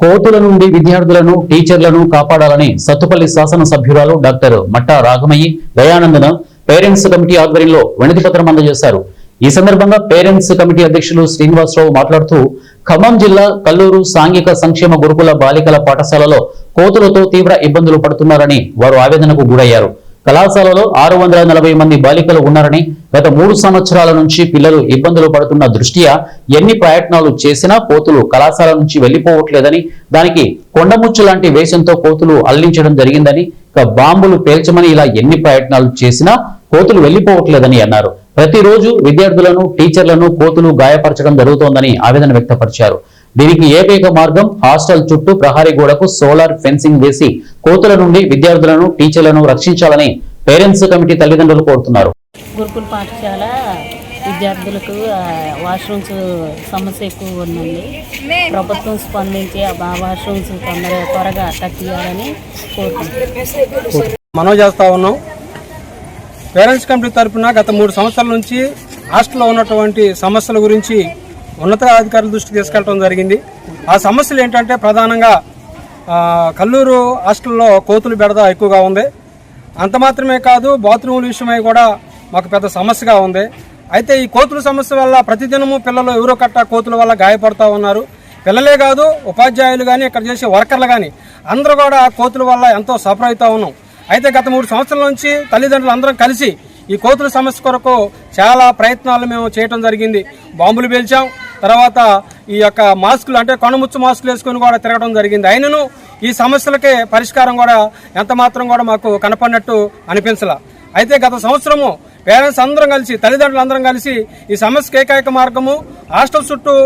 కోతుల నుండి విద్యార్థులను టీచర్లను కాపాడాలని సత్తుపల్లి శాసనసభ్యురాలు డాక్టర్ మట్టా రాఘమయ్యి దయానందన పేరెంట్స్ కమిటీ ఆధ్వర్యంలో వినతి పత్రం అందజేశారు. ఈ సందర్భంగా పేరెంట్స్ కమిటీ అధ్యక్షులు శ్రీనివాసరావు మాట్లాడుతూ ఖమ్మం జిల్లా కల్లూరు సాంఘిక సంక్షేమ గురుకుల బాలికల పాఠశాలలో కోతులతో తీవ్ర ఇబ్బందులు పడుతున్నారని వారు ఆవేదనకు గురయ్యారు. కళాశాలలో 640 మంది బాలికలు ఉన్నారని గత 3 సంవత్సరాల నుంచి పిల్లలు ఇబ్బందులు పడుతున్న దృష్ట్యా ఎన్ని ప్రయత్నాలు చేసినా కోతులు కళాశాల నుంచి వెళ్లిపోవట్లేదని, దానికి కొండముచ్చు లాంటి వేషంతో కోతులు అల్లించడం జరిగిందని, బాంబులు పేల్చమని ఇలా ఎన్ని ప్రయత్నాలు చేసినా కోతులు వెళ్లిపోవట్లేదని అన్నారు. ప్రతిరోజు విద్యార్థులను టీచర్లను కోతులు గాయపరచడం జరుగుతోందని ఆవేదన వ్యక్తపరిచారు. దీనికి ఏకైక మార్గం హాస్టల్ చుట్టూ ప్రహరీ గోడకు సోలార్ ఫెన్సింగ్ వేసి కోతుల నుండి విద్యార్థులను టీచర్లను రక్షించాలని పేరెంట్స్ కమిటీ తల్లిదండ్రులు కోరుతున్నారు. గురుకుల పాఠశాల విద్యార్థులకు వాష్రూమ్స్ సమస్య ఎక్కువ ఉందండి. ప్రభుత్వం స్పందించి ఆ వాష్రూమ్స్ త్వరగా కట్టియాలని కోరుకుంటున్నాం. మనం చేస్తా ఉన్నాం. పేరెంట్స్ కమిటీ తరఫున గత 3 సంవత్సరాల నుంచి హాస్టల్లో ఉన్నటువంటి సమస్యల గురించి ఉన్నతాధికారుల దృష్టికి తీసుకెళ్ళడం జరిగింది. ఆ సమస్యలు ఏంటంటే ప్రధానంగా కల్లూరు హాస్టల్లో కోతులు బెడద ఎక్కువగా ఉంది. అంత మాత్రమే కాదు, బాత్రూముల విషయమై కూడా మాకు పెద్ద సమస్యగా ఉంది. అయితే ఈ కోతుల సమస్య వల్ల ప్రతిదినము పిల్లలు ఎవరో కట్ట కోతుల వల్ల గాయపడుతూ ఉన్నారు. పిల్లలే కాదు, ఉపాధ్యాయులు కానీ ఇక్కడ చేసే వర్కర్లు కానీ అందరూ కూడా కోతుల వల్ల ఎంతో సఫర్ అవుతూ ఉన్నాం. అయితే గత 3 సంవత్సరాల నుంచి తల్లిదండ్రులు అందరం కలిసి ఈ కోతుల సమస్య కొరకు చాలా ప్రయత్నాలు మేము చేయడం జరిగింది. బాంబులు పేల్చాం, తర్వాత ఈ యొక్క మాస్కులు అంటే కొండముచ్చు మాస్కులు వేసుకొని కూడా తిరగడం జరిగింది. అయినను ఈ సమస్యలకే పరిష్కారం కూడా ఎంత మాత్రం కూడా మాకు కనపడినట్టు అనిపించలా. అయితే గత సంవత్సరము పేరెంట్స్ అందరం కలిసి, తల్లిదండ్రులు అందరం కలిసి ఈ సమస్యకి ఏకైక మార్గము హాస్టల్ చుట్టూ